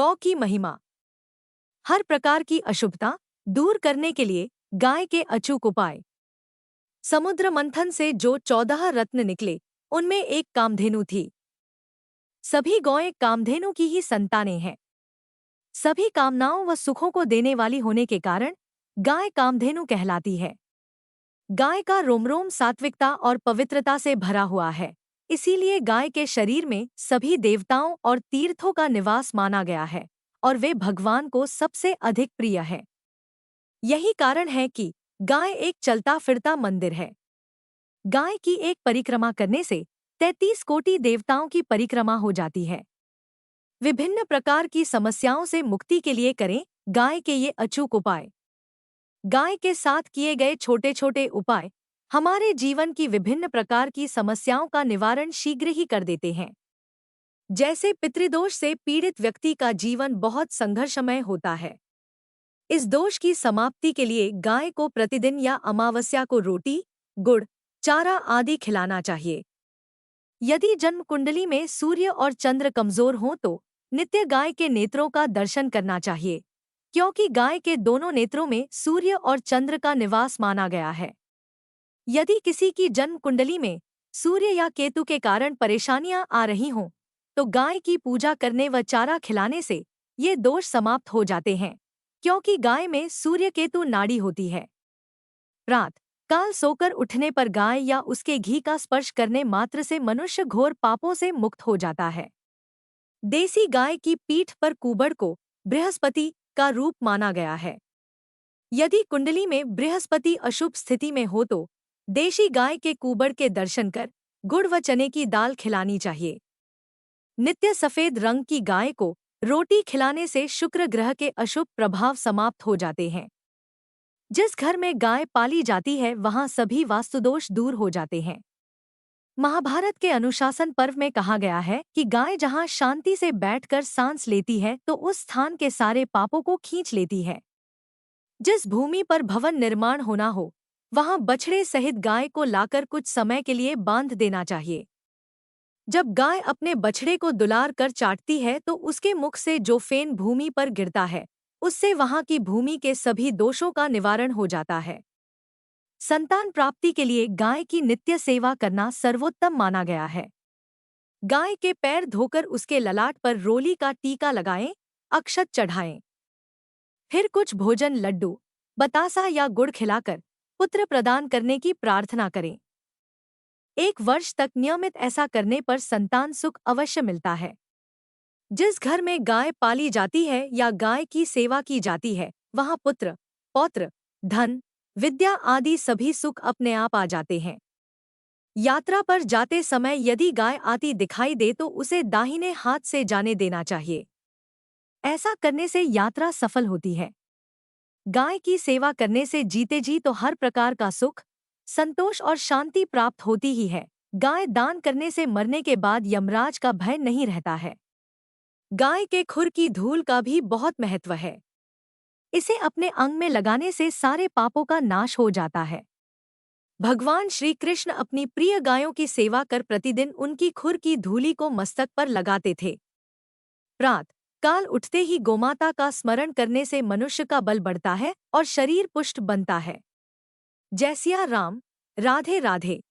गौ की महिमा। हर प्रकार की अशुभता दूर करने के लिए गाय के अचूक उपाय। समुद्र मंथन से जो 14 रत्न निकले, उनमें एक कामधेनु थी। सभी गौएं कामधेनु की ही संतानें हैं। सभी कामनाओं व सुखों को देने वाली होने के कारण गाय कामधेनु कहलाती है। गाय का रोम रोम सात्विकता और पवित्रता से भरा हुआ है, इसीलिए गाय के शरीर में सभी देवताओं और तीर्थों का निवास माना गया है और वे भगवान को सबसे अधिक प्रिय है। यही कारण है कि गाय एक चलता फिरता मंदिर है। गाय की एक परिक्रमा करने से 33 कोटि देवताओं की परिक्रमा हो जाती है। विभिन्न प्रकार की समस्याओं से मुक्ति के लिए करें गाय के ये अचूक उपाय। गाय के साथ किए गए छोटे छोटे उपाय हमारे जीवन की विभिन्न प्रकार की समस्याओं का निवारण शीघ्र ही कर देते हैं। जैसे पितृदोष से पीड़ित व्यक्ति का जीवन बहुत संघर्षमय होता है। इस दोष की समाप्ति के लिए गाय को प्रतिदिन या अमावस्या को रोटी, गुड़, चारा आदि खिलाना चाहिए। यदि जन्म कुंडली में सूर्य और चंद्र कमजोर हों तो नित्य गाय के नेत्रों का दर्शन करना चाहिए, क्योंकि गाय के दोनों नेत्रों में सूर्य और चंद्र का निवास माना गया है। यदि किसी की जन्म कुंडली में सूर्य या केतु के कारण परेशानियां आ रही हों, तो गाय की पूजा करने व चारा खिलाने से ये दोष समाप्त हो जाते हैं, क्योंकि गाय में सूर्य केतु नाड़ी होती है। प्रात काल सोकर उठने पर गाय या उसके घी का स्पर्श करने मात्र से मनुष्य घोर पापों से मुक्त हो जाता है। देसी गाय की पीठ पर कुबड़ को बृहस्पति का रूप माना गया है। यदि कुंडली में बृहस्पति अशुभ स्थिति में हो तो देशी गाय के कुबड़ के दर्शन कर गुड़ व चने की दाल खिलानी चाहिए। नित्य सफेद रंग की गाय को रोटी खिलाने से शुक्र ग्रह के अशुभ प्रभाव समाप्त हो जाते हैं। जिस घर में गाय पाली जाती है वहां सभी वास्तुदोष दूर हो जाते हैं। महाभारत के अनुशासन पर्व में कहा गया है कि गाय जहां शांति से बैठकर सांस लेती है तो उस स्थान के सारे पापों को खींच लेती है। जिस भूमि पर भवन निर्माण होना हो वहां बछड़े सहित गाय को लाकर कुछ समय के लिए बांध देना चाहिए। जब गाय अपने बछड़े को दुलार कर चाटती है तो उसके मुख से जो फेन भूमि पर गिरता है उससे वहां की भूमि के सभी दोषों का निवारण हो जाता है। संतान प्राप्ति के लिए गाय की नित्य सेवा करना सर्वोत्तम माना गया है। गाय के पैर धोकर उसके ललाट पर रोली का टीका लगाएं, अक्षत चढ़ाएं। फिर कुछ भोजन, लड्डू, बतासा या गुड़ खिलाकर पुत्र प्रदान करने की प्रार्थना करें। 1 वर्ष तक नियमित ऐसा करने पर संतान सुख अवश्य मिलता है। जिस घर में गाय पाली जाती है या गाय की सेवा की जाती है वहां पुत्र, पौत्र, धन, विद्या आदि सभी सुख अपने आप आ जाते हैं। यात्रा पर जाते समय यदि गाय आती दिखाई दे तो उसे दाहिने हाथ से जाने देना चाहिए। ऐसा करने से यात्रा सफल होती है। गाय की सेवा करने से जीते जी तो हर प्रकार का सुख, संतोष और शांति प्राप्त होती ही है। गाय दान करने से मरने के बाद यमराज का भय नहीं रहता है। गाय के खुर की धूल का भी बहुत महत्व है। इसे अपने अंग में लगाने से सारे पापों का नाश हो जाता है। भगवान श्री कृष्ण अपनी प्रिय गायों की सेवा कर प्रतिदिन उनकी खुर की धूली को मस्तक पर लगाते थे। प्रात काल उठते ही गोमाता का स्मरण करने से मनुष्य का बल बढ़ता है और शरीर पुष्ट बनता है। जय सिया राम। राधे राधे।